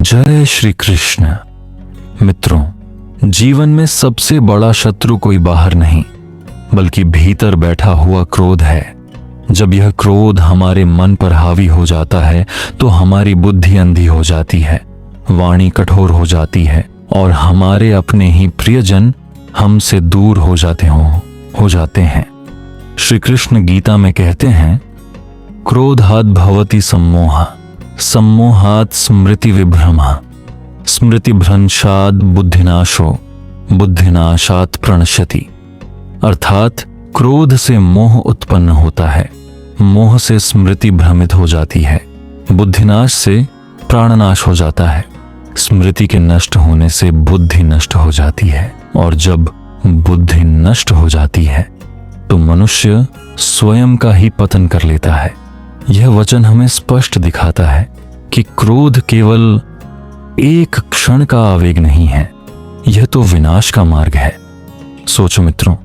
जय श्री कृष्ण। मित्रों, जीवन में सबसे बड़ा शत्रु कोई बाहर नहीं बल्कि भीतर बैठा हुआ क्रोध है। जब यह क्रोध हमारे मन पर हावी हो जाता है तो हमारी बुद्धि अंधी हो जाती है, वाणी कठोर हो जाती है और हमारे अपने ही प्रियजन हमसे दूर हो जाते हैं। श्री कृष्ण गीता में कहते हैं, क्रोधात् भवति सम्मोहः, सम्मोहात् स्मृति विभ्रमः, स्मृति भ्रंशात् बुद्धिनाशो, बुद्धिनाशात् प्रणश्यति। अर्थात क्रोध से मोह उत्पन्न होता है, मोह से स्मृति भ्रमित हो जाती है, बुद्धिनाश से प्राणनाश हो जाता है, स्मृति के नष्ट होने से बुद्धि नष्ट हो जाती है और जब बुद्धि नष्ट हो जाती है तो मनुष्य स्वयं का ही पतन कर लेता है। यह वचन हमें स्पष्ट दिखाता है कि क्रोध केवल एक क्षण का आवेग नहीं है, यह तो विनाश का मार्ग है। सोचो मित्रों,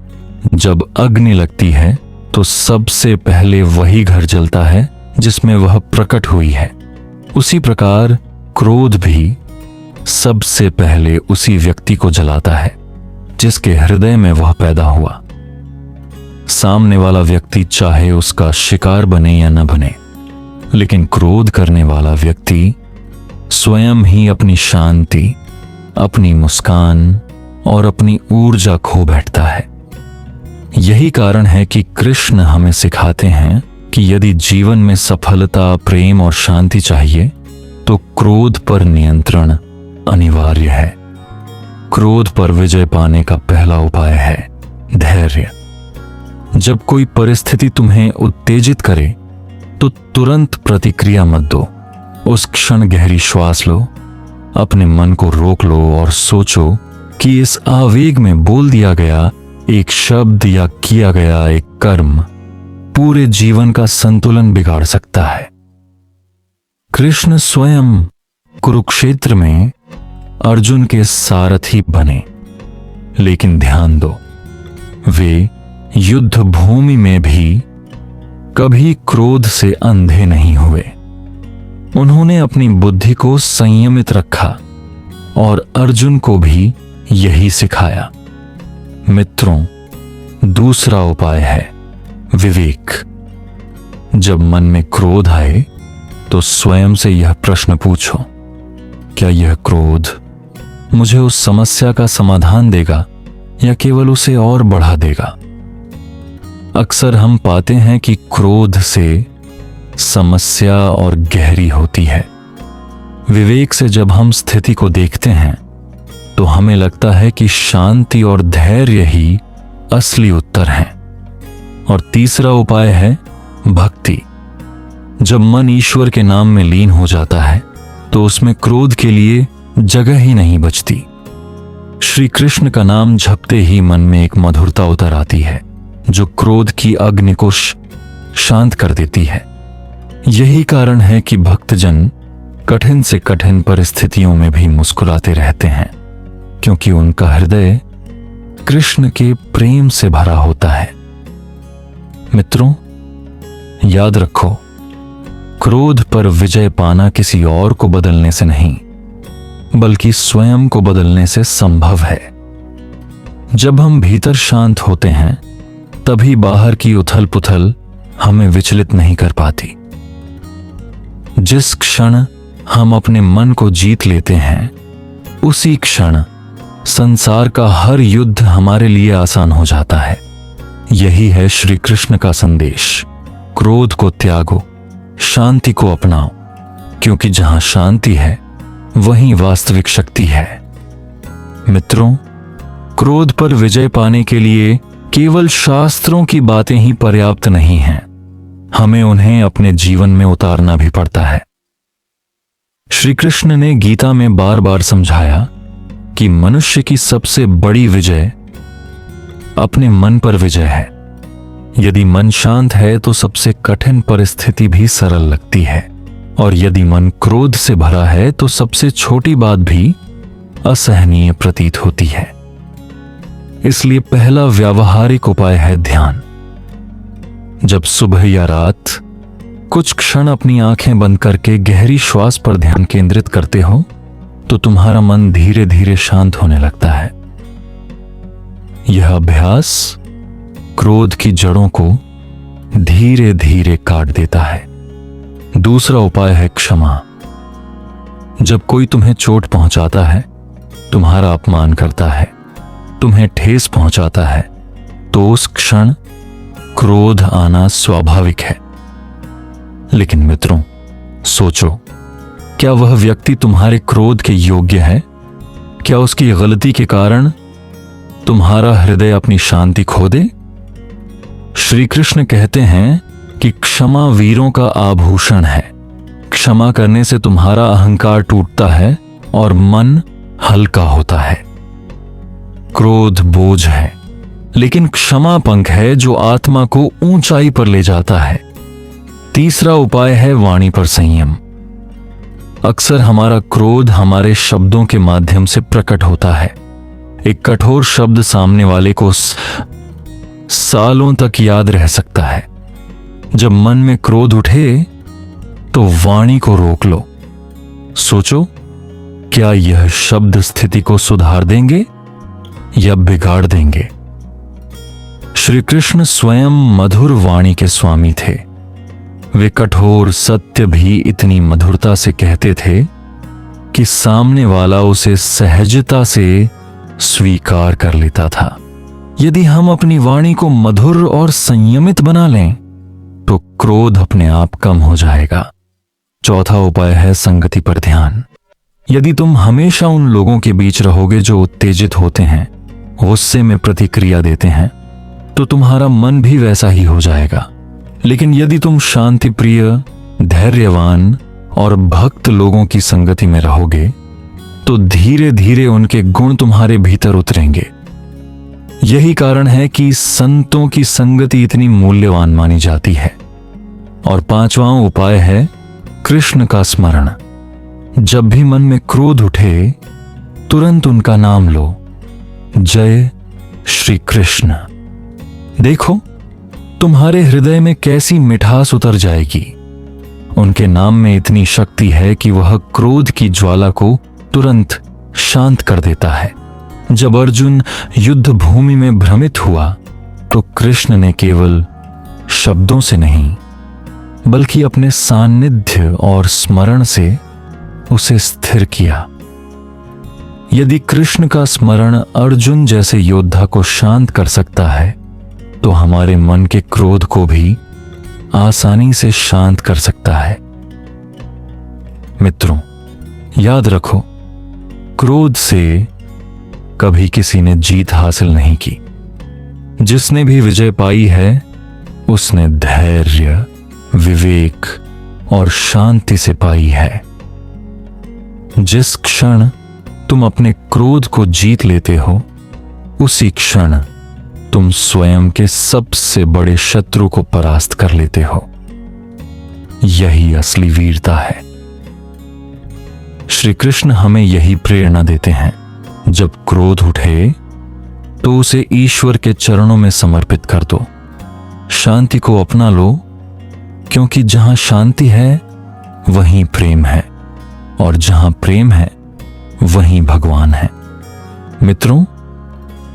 जब अग्नि लगती है तो सबसे पहले वही घर जलता है जिसमें वह प्रकट हुई है। उसी प्रकार क्रोध भी सबसे पहले उसी व्यक्ति को जलाता है जिसके हृदय में वह पैदा हुआ। सामने वाला व्यक्ति चाहे उसका शिकार बने या न बने, लेकिन क्रोध करने वाला व्यक्ति स्वयं ही अपनी शांति, अपनी मुस्कान और अपनी ऊर्जा खो बैठता है। यही कारण है कि कृष्ण हमें सिखाते हैं कि यदि जीवन में सफलता, प्रेम और शांति चाहिए तो क्रोध पर नियंत्रण अनिवार्य है। क्रोध पर विजय पाने का पहला उपाय है धैर्य। जब कोई परिस्थिति तुम्हें उत्तेजित करे तो तुरंत प्रतिक्रिया मत दो। उस क्षण गहरी श्वास लो, अपने मन को रोक लो और सोचो कि इस आवेग में बोल दिया गया एक शब्द या किया गया एक कर्म पूरे जीवन का संतुलन बिगाड़ सकता है। कृष्ण स्वयं कुरुक्षेत्र में अर्जुन के सारथी बने, लेकिन ध्यान दो, वे युद्ध भूमि में भी कभी क्रोध से अंधे नहीं हुए। उन्होंने अपनी बुद्धि को संयमित रखा और अर्जुन को भी यही सिखाया। मित्रों, दूसरा उपाय है विवेक। जब मन में क्रोध आए तो स्वयं से यह प्रश्न पूछो, क्या यह क्रोध मुझे उस समस्या का समाधान देगा या केवल उसे और बढ़ा देगा? अक्सर हम पाते हैं कि क्रोध से समस्या और गहरी होती है। विवेक से जब हम स्थिति को देखते हैं तो हमें लगता है कि शांति और धैर्य ही असली उत्तर है। और तीसरा उपाय है भक्ति। जब मन ईश्वर के नाम में लीन हो जाता है तो उसमें क्रोध के लिए जगह ही नहीं बचती। श्री कृष्ण का नाम जपते ही मन में एक मधुरता उतर आती है जो क्रोध की अग्नि को शांत कर देती है। यही कारण है कि भक्तजन कठिन से कठिन परिस्थितियों में भी मुस्कुराते रहते हैं, क्योंकि उनका हृदय कृष्ण के प्रेम से भरा होता है। मित्रों, याद रखो, क्रोध पर विजय पाना किसी और को बदलने से नहीं बल्कि स्वयं को बदलने से संभव है। जब हम भीतर शांत होते हैं तभी बाहर की उथल पुथल हमें विचलित नहीं कर पाती। जिस क्षण हम अपने मन को जीत लेते हैं उसी क्षण संसार का हर युद्ध हमारे लिए आसान हो जाता है। यही है श्री कृष्ण का संदेश। क्रोध को त्यागो, शांति को अपनाओ, क्योंकि जहां शांति है वहीं वास्तविक शक्ति है। मित्रों, क्रोध पर विजय पाने के लिए केवल शास्त्रों की बातें ही पर्याप्त नहीं हैं, हमें उन्हें अपने जीवन में उतारना भी पड़ता है। श्री कृष्ण ने गीता में बार बार समझाया कि मनुष्य की सबसे बड़ी विजय अपने मन पर विजय है। यदि मन शांत है तो सबसे कठिन परिस्थिति भी सरल लगती है, और यदि मन क्रोध से भरा है तो सबसे छोटी बात भी असहनीय प्रतीत होती है। इसलिए पहला व्यावहारिक उपाय है ध्यान। जब सुबह या रात कुछ क्षण अपनी आंखें बंद करके गहरी श्वास पर ध्यान केंद्रित करते हो तो तुम्हारा मन धीरे धीरे शांत होने लगता है। यह अभ्यास क्रोध की जड़ों को धीरे धीरे काट देता है। दूसरा उपाय है क्षमा। जब कोई तुम्हें चोट पहुंचाता है, तुम्हारा अपमान करता है, तुम्हें ठेस पहुंचाता है, तो उस क्षण क्रोध आना स्वाभाविक है। लेकिन मित्रों, सोचो, क्या वह व्यक्ति तुम्हारे क्रोध के योग्य है? क्या उसकी गलती के कारण तुम्हारा हृदय अपनी शांति खो दे? श्री कृष्ण कहते हैं कि क्षमा वीरों का आभूषण है। क्षमा करने से तुम्हारा अहंकार टूटता है और मन हल्का होता है। क्रोध बोझ है, लेकिन क्षमा पंख है जो आत्मा को ऊंचाई पर ले जाता है। तीसरा उपाय है वाणी पर संयम। अक्सर हमारा क्रोध हमारे शब्दों के माध्यम से प्रकट होता है। एक कठोर शब्द सामने वाले को सालों तक याद रह सकता है। जब मन में क्रोध उठे तो वाणी को रोक लो। सोचो, क्या यह शब्द स्थिति को सुधार देंगे या बिगाड़ देंगे? श्री कृष्ण स्वयं मधुर वाणी के स्वामी थे। वे कठोर सत्य भी इतनी मधुरता से कहते थे कि सामने वाला उसे सहजता से स्वीकार कर लेता था। यदि हम अपनी वाणी को मधुर और संयमित बना लें तो क्रोध अपने आप कम हो जाएगा। चौथा उपाय है संगति पर ध्यान। यदि तुम हमेशा उन लोगों के बीच रहोगे जो उत्तेजित होते हैं, गुस्से में प्रतिक्रिया देते हैं, तो तुम्हारा मन भी वैसा ही हो जाएगा। लेकिन यदि तुम शांति प्रिय, धैर्यवान और भक्त लोगों की संगति में रहोगे तो धीरे धीरे उनके गुण तुम्हारे भीतर उतरेंगे। यही कारण है कि संतों की संगति इतनी मूल्यवान मानी जाती है। और पांचवां उपाय है कृष्ण का स्मरण। जब भी मन में क्रोध उठे, तुरंत उनका नाम लो, जय श्री कृष्ण। देखो, तुम्हारे हृदय में कैसी मिठास उतर जाएगी। उनके नाम में इतनी शक्ति है कि वह क्रोध की ज्वाला को तुरंत शांत कर देता है। जब अर्जुन युद्ध भूमि में भ्रमित हुआ तो कृष्ण ने केवल शब्दों से नहीं बल्कि अपने सान्निध्य और स्मरण से उसे स्थिर किया। यदि कृष्ण का स्मरण अर्जुन जैसे योद्धा को शांत कर सकता है तो हमारे मन के क्रोध को भी आसानी से शांत कर सकता है। मित्रों, याद रखो, क्रोध से कभी किसी ने जीत हासिल नहीं की। जिसने भी विजय पाई है उसने धैर्य, विवेक और शांति से पाई है। जिस क्षण तुम अपने क्रोध को जीत लेते हो, उसी क्षण तुम स्वयं के सबसे बड़े शत्रु को परास्त कर लेते हो। यही असली वीरता है। श्री कृष्ण हमें यही प्रेरणा देते हैं। जब क्रोध उठे तो उसे ईश्वर के चरणों में समर्पित कर दो। शांति को अपना लो, क्योंकि जहां शांति है वहीं प्रेम है, और जहां प्रेम है वहीं भगवान है। मित्रों,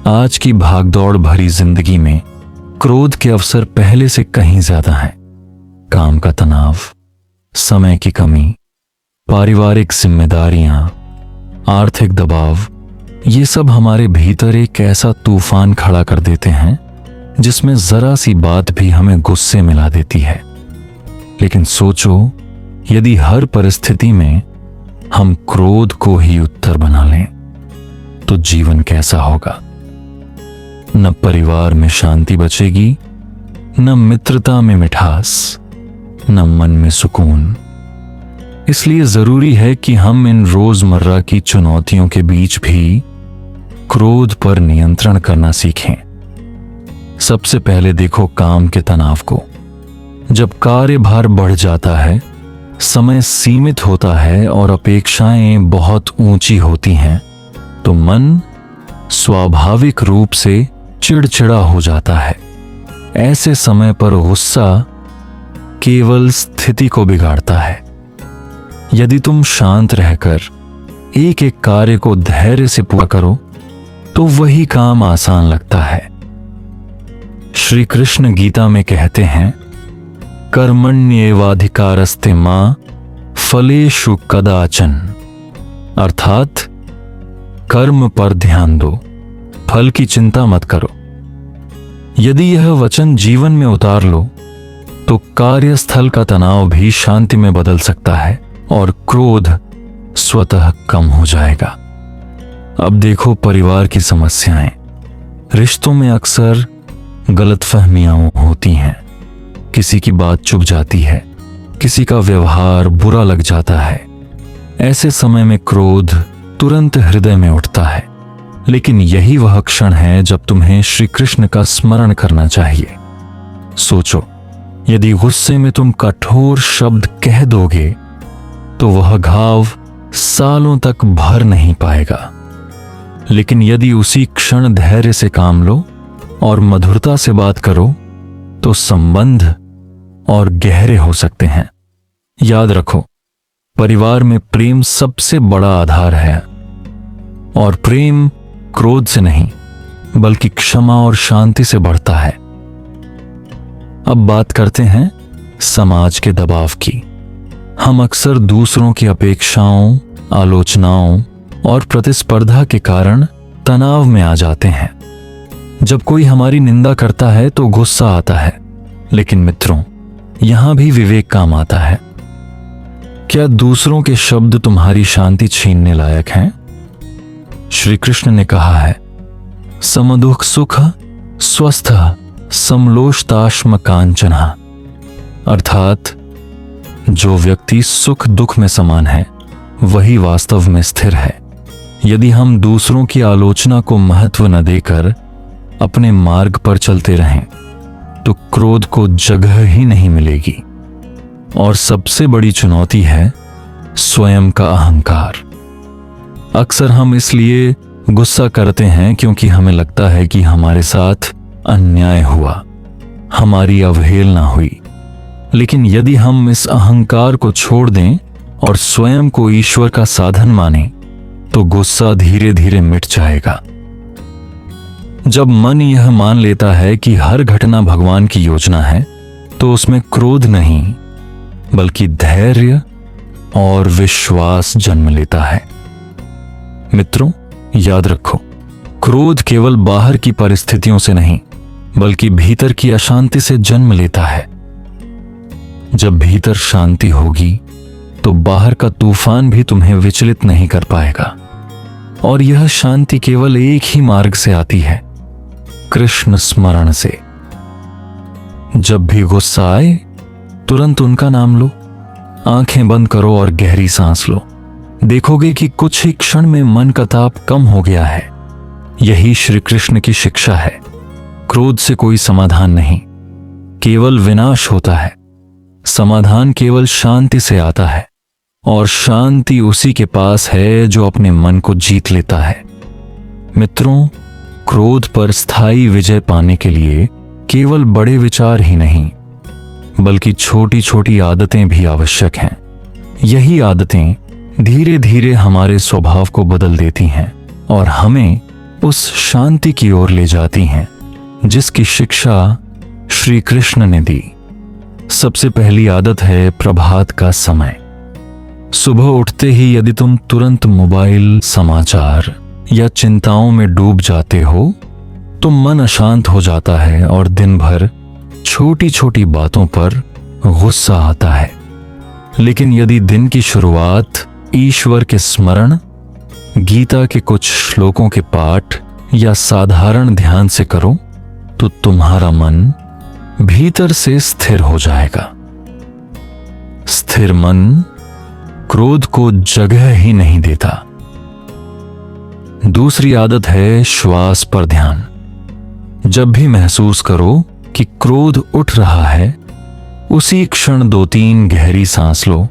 आज की भागदौड़ भरी जिंदगी में क्रोध के अवसर पहले से कहीं ज्यादा हैं। काम का तनाव, समय की कमी, पारिवारिक जिम्मेदारियां, आर्थिक दबाव, ये सब हमारे भीतर एक ऐसा तूफान खड़ा कर देते हैं जिसमें जरा सी बात भी हमें गुस्से में ला देती है। लेकिन सोचो, यदि हर परिस्थिति में हम क्रोध को ही उत्तर बना लें तो जीवन कैसा होगा। न परिवार में शांति बचेगी, न मित्रता में मिठास, न मन में सुकून। इसलिए जरूरी है कि हम इन रोजमर्रा की चुनौतियों के बीच भी क्रोध पर नियंत्रण करना सीखें। सबसे पहले देखो काम के तनाव को। जब कार्यभार बढ़ जाता है, समय सीमित होता है और अपेक्षाएं बहुत ऊंची होती हैं, तो मन स्वाभाविक रूप से चिड़चिड़ा हो जाता है। ऐसे समय पर गुस्सा केवल स्थिति को बिगाड़ता है। यदि तुम शांत रहकर एक एक कार्य को धैर्य से पूरा करो तो वही काम आसान लगता है। श्री कृष्ण गीता में कहते हैं, कर्मण्येवाधिकारस्ते मां फलेषु कदाचन, अर्थात कर्म पर ध्यान दो, फल की चिंता मत करो। यदि यह वचन जीवन में उतार लो तो कार्यस्थल का तनाव भी शांति में बदल सकता है और क्रोध स्वतः कम हो जाएगा। अब देखो परिवार की समस्याएं। रिश्तों में अक्सर गलतफहमियां होती हैं, किसी की बात चुभ जाती है, किसी का व्यवहार बुरा लग जाता है। ऐसे समय में क्रोध तुरंत हृदय में उठता है, लेकिन यही वह क्षण है जब तुम्हें श्री कृष्ण का स्मरण करना चाहिए। सोचो, यदि गुस्से में तुम कठोर शब्द कह दोगे तो वह घाव सालों तक भर नहीं पाएगा, लेकिन यदि उसी क्षण धैर्य से काम लो और मधुरता से बात करो तो संबंध और गहरे हो सकते हैं। याद रखो, परिवार में प्रेम सबसे बड़ा आधार है, और प्रेम क्रोध से नहीं बल्कि क्षमा और शांति से बढ़ता है। अब बात करते हैं समाज के दबाव की। हम अक्सर दूसरों की अपेक्षाओं, आलोचनाओं और प्रतिस्पर्धा के कारण तनाव में आ जाते हैं। जब कोई हमारी निंदा करता है तो गुस्सा आता है, लेकिन मित्रों, यहां भी विवेक काम आता है। क्या दूसरों के शब्द तुम्हारी शांति छीनने लायक हैं? श्री कृष्ण ने कहा है, समदुख सुख स्वस्थ समलोष्टाश्म कांचना, अर्थात जो व्यक्ति सुख दुख में समान है वही वास्तव में स्थिर है। यदि हम दूसरों की आलोचना को महत्व न देकर अपने मार्ग पर चलते रहें तो क्रोध को जगह ही नहीं मिलेगी। और सबसे बड़ी चुनौती है स्वयं का अहंकार। अक्सर हम इसलिए गुस्सा करते हैं क्योंकि हमें लगता है कि हमारे साथ अन्याय हुआ, हमारी अवहेलना हुई। लेकिन यदि हम इस अहंकार को छोड़ दें और स्वयं को ईश्वर का साधन मानें तो गुस्सा धीरे धीरे मिट जाएगा। जब मन यह मान लेता है कि हर घटना भगवान की योजना है तो उसमें क्रोध नहीं बल्कि धैर्य और विश्वास जन्म लेता है। मित्रों, याद रखो, क्रोध केवल बाहर की परिस्थितियों से नहीं बल्कि भीतर की अशांति से जन्म लेता है। जब भीतर शांति होगी तो बाहर का तूफान भी तुम्हें विचलित नहीं कर पाएगा। और यह शांति केवल एक ही मार्ग से आती है, कृष्ण स्मरण से। जब भी गुस्सा आए तुरंत उनका नाम लो, आंखें बंद करो और गहरी सांस लो। देखोगे कि कुछ ही क्षण में मन का ताप कम हो गया है। यही श्री कृष्ण की शिक्षा है। क्रोध से कोई समाधान नहीं, केवल विनाश होता है। समाधान केवल शांति से आता है, और शांति उसी के पास है जो अपने मन को जीत लेता है। मित्रों, क्रोध पर स्थायी विजय पाने के लिए केवल बड़े विचार ही नहीं बल्कि छोटी छोटी आदतें भी आवश्यक हैं। यही आदतें धीरे धीरे हमारे स्वभाव को बदल देती हैं और हमें उस शांति की ओर ले जाती हैं जिसकी शिक्षा श्री कृष्ण ने दी। सबसे पहली आदत है प्रभात का समय। सुबह उठते ही यदि तुम तुरंत मोबाइल, समाचार या चिंताओं में डूब जाते हो तो मन अशांत हो जाता है और दिन भर छोटी छोटी बातों पर गुस्सा आता है। लेकिन यदि दिन की शुरुआत ईश्वर के स्मरण, गीता के कुछ श्लोकों के पाठ या साधारण ध्यान से करो तो तुम्हारा मन भीतर से स्थिर हो जाएगा। स्थिर मन क्रोध को जगह ही नहीं देता। दूसरी आदत है श्वास पर ध्यान। जब भी महसूस करो कि क्रोध उठ रहा है, उसी क्षण 2-3 गहरी सांस लो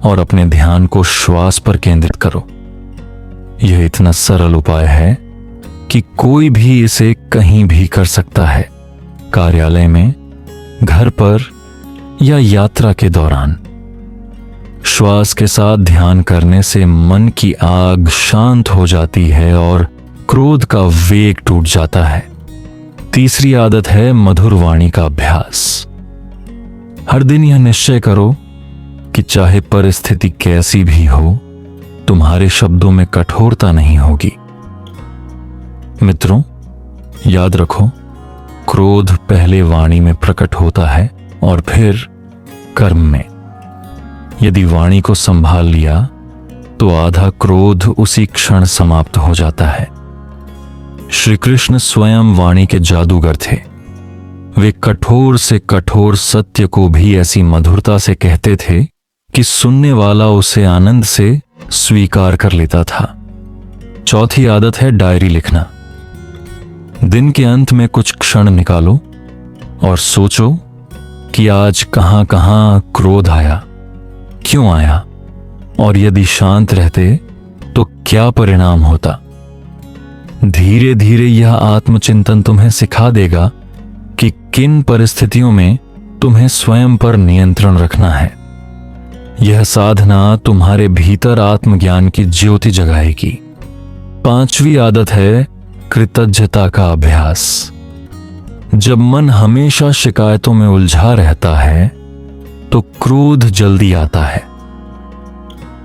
और अपने ध्यान को श्वास पर केंद्रित करो। यह इतना सरल उपाय है कि कोई भी इसे कहीं भी कर सकता है, कार्यालय में, घर पर या यात्रा के दौरान। श्वास के साथ ध्यान करने से मन की आग शांत हो जाती है और क्रोध का वेग टूट जाता है। तीसरी आदत है मधुर वाणी का अभ्यास। हर दिन यह निश्चय करो कि चाहे परिस्थिति कैसी भी हो, तुम्हारे शब्दों में कठोरता नहीं होगी। मित्रों, याद रखो, क्रोध पहले वाणी में प्रकट होता है और फिर कर्म में। यदि वाणी को संभाल लिया तो आधा क्रोध उसी क्षण समाप्त हो जाता है। श्री कृष्ण स्वयं वाणी के जादूगर थे। वे कठोर से कठोर सत्य को भी ऐसी मधुरता से कहते थे कि सुनने वाला उसे आनंद से स्वीकार कर लेता था। चौथी आदत है डायरी लिखना। दिन के अंत में कुछ क्षण निकालो और सोचो कि आज कहां कहां क्रोध आया, क्यों आया, और यदि शांत रहते तो क्या परिणाम होता। धीरे धीरे यह आत्मचिंतन तुम्हें सिखा देगा कि किन परिस्थितियों में तुम्हें स्वयं पर नियंत्रण रखना है। यह साधना तुम्हारे भीतर आत्मज्ञान की ज्योति जगाएगी। पांचवी आदत है कृतज्ञता का अभ्यास। जब मन हमेशा शिकायतों में उलझा रहता है तो क्रोध जल्दी आता है।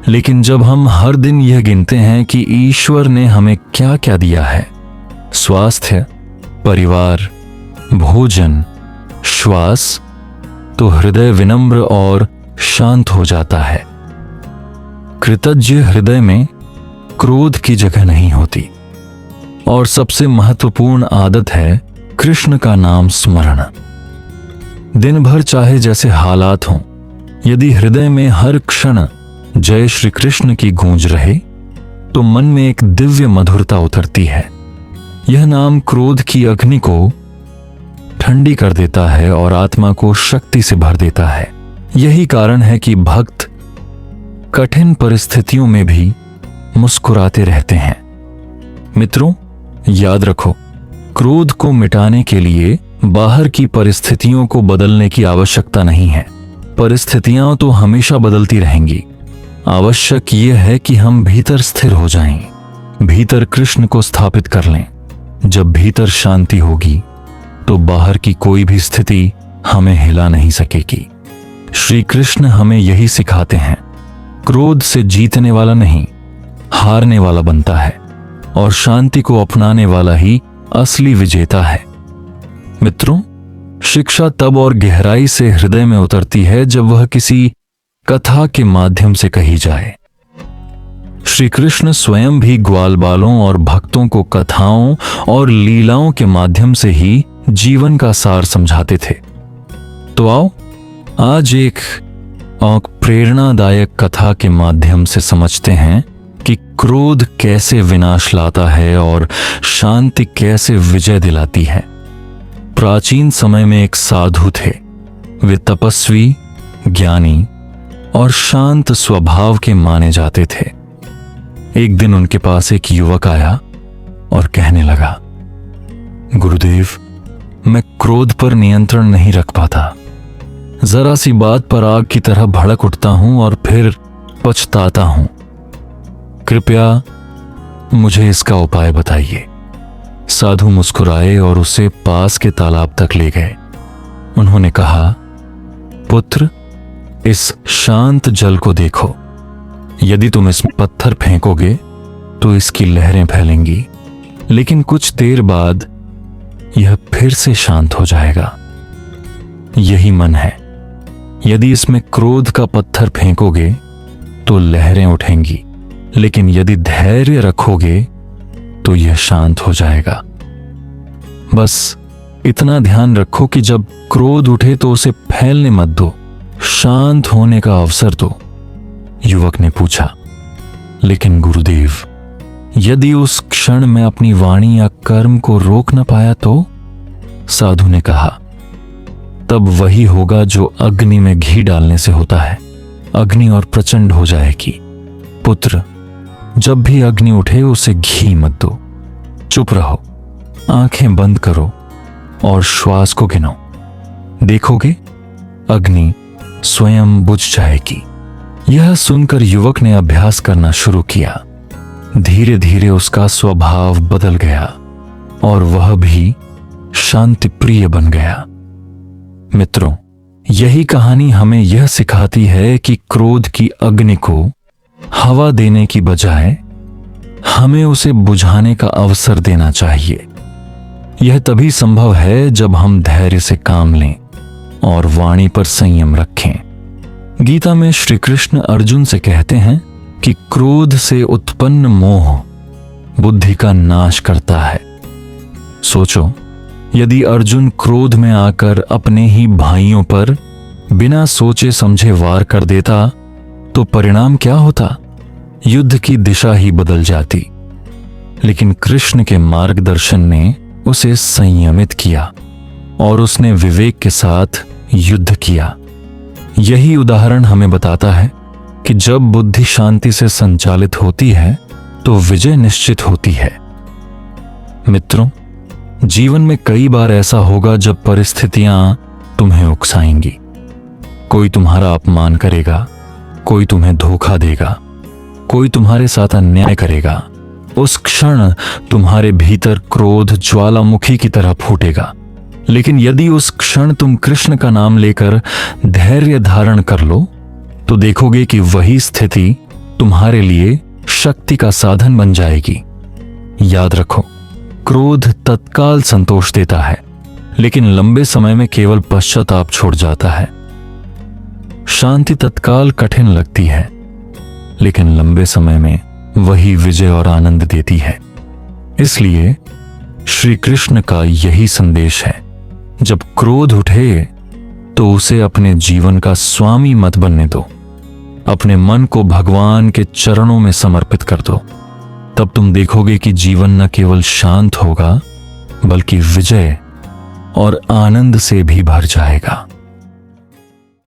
लेकिन जब हम हर दिन यह गिनते हैं कि ईश्वर ने हमें क्या क्या दिया है, स्वास्थ्य, परिवार, भोजन, श्वास, तो हृदय विनम्र और शांत हो जाता है। कृतज्ञ हृदय में क्रोध की जगह नहीं होती। और सबसे महत्वपूर्ण आदत है कृष्ण का नाम स्मरण। दिन भर चाहे जैसे हालात हों, यदि हृदय में हर क्षण जय श्री कृष्ण की गूंज रहे तो मन में एक दिव्य मधुरता उतरती है। यह नाम क्रोध की अग्नि को ठंडी कर देता है और आत्मा को शक्ति से भर देता है। यही कारण है कि भक्त कठिन परिस्थितियों में भी मुस्कुराते रहते हैं। मित्रों, याद रखो, क्रोध को मिटाने के लिए बाहर की परिस्थितियों को बदलने की आवश्यकता नहीं है। परिस्थितियां तो हमेशा बदलती रहेंगी। आवश्यक यह है कि हम भीतर स्थिर हो जाएं, भीतर कृष्ण को स्थापित कर लें। जब भीतर शांति होगी तो बाहर की कोई भी स्थिति हमें हिला नहीं सकेगी। श्री कृष्ण हमें यही सिखाते हैं, क्रोध से जीतने वाला नहीं, हारने वाला बनता है, और शांति को अपनाने वाला ही असली विजेता है। मित्रों, शिक्षा तब और गहराई से हृदय में उतरती है जब वह किसी कथा के माध्यम से कही जाए। श्री कृष्ण स्वयं भी ग्वालबालों और भक्तों को कथाओं और लीलाओं के माध्यम से ही जीवन का सार समझाते थे। तो आओ आज एक प्रेरणादायक कथा के माध्यम से समझते हैं कि क्रोध कैसे विनाश लाता है और शांति कैसे विजय दिलाती है। प्राचीन समय में एक साधु थे। वे तपस्वी, ज्ञानी और शांत स्वभाव के माने जाते थे। एक दिन उनके पास एक युवक आया और कहने लगा, गुरुदेव, मैं क्रोध पर नियंत्रण नहीं रख पाता। जरा सी बात पर आग की तरह भड़क उठता हूं और फिर पछताता हूं। कृपया मुझे इसका उपाय बताइए। साधु मुस्कुराए और उसे पास के तालाब तक ले गए। उन्होंने कहा, पुत्र, इस शांत जल को देखो। यदि तुम इसमें पत्थर फेंकोगे तो इसकी लहरें फैलेंगी, लेकिन कुछ देर बाद यह फिर से शांत हो जाएगा। यही मन है। यदि इसमें क्रोध का पत्थर फेंकोगे तो लहरें उठेंगी, लेकिन यदि धैर्य रखोगे तो यह शांत हो जाएगा। बस इतना ध्यान रखो कि जब क्रोध उठे तो उसे फैलने मत दो, शांत होने का अवसर दो। युवक ने पूछा, लेकिन गुरुदेव, यदि उस क्षण में अपनी वाणी या कर्म को रोक न पाया तो? साधु ने कहा, तब वही होगा जो अग्नि में घी डालने से होता है। अग्नि और प्रचंड हो जाएगी। पुत्र, जब भी अग्नि उठे उसे घी मत दो। चुप रहो, आंखें बंद करो और श्वास को गिनो। देखोगे अग्नि स्वयं बुझ जाएगी। यह सुनकर युवक ने अभ्यास करना शुरू किया। धीरे धीरे उसका स्वभाव बदल गया और वह भी शांति प्रिय बन गया। मित्रों, यही कहानी हमें यह सिखाती है कि क्रोध की अग्नि को हवा देने की बजाय हमें उसे बुझाने का अवसर देना चाहिए। यह तभी संभव है जब हम धैर्य से काम लें और वाणी पर संयम रखें। गीता में श्री कृष्ण अर्जुन से कहते हैं कि क्रोध से उत्पन्न मोह बुद्धि का नाश करता है। सोचो, यदि अर्जुन क्रोध में आकर अपने ही भाइयों पर बिना सोचे समझे वार कर देता तो परिणाम क्या होता? युद्ध की दिशा ही बदल जाती। लेकिन कृष्ण के मार्गदर्शन ने उसे संयमित किया और उसने विवेक के साथ युद्ध किया। यही उदाहरण हमें बताता है कि जब बुद्धि शांति से संचालित होती है तो विजय निश्चित होती है। मित्रों, जीवन में कई बार ऐसा होगा जब परिस्थितियां तुम्हें उकसाएंगी। कोई तुम्हारा अपमान करेगा, कोई तुम्हें धोखा देगा, कोई तुम्हारे साथ अन्याय करेगा। उस क्षण तुम्हारे भीतर क्रोध ज्वालामुखी की तरह फूटेगा। लेकिन यदि उस क्षण तुम कृष्ण का नाम लेकर धैर्य धारण कर लो तो देखोगे कि वही स्थिति तुम्हारे लिए शक्ति का साधन बन जाएगी। याद रखो, क्रोध तत्काल संतोष देता है, लेकिन लंबे समय में केवल पश्चाताप छोड़ जाता है। शांति तत्काल कठिन लगती है, लेकिन लंबे समय में वही विजय और आनंद देती है। इसलिए श्री कृष्ण का यही संदेश है, जब क्रोध उठे तो उसे अपने जीवन का स्वामी मत बनने दो। अपने मन को भगवान के चरणों में समर्पित कर दो। तब तुम देखोगे कि जीवन न केवल शांत होगा बल्कि विजय और आनंद से भी भर जाएगा।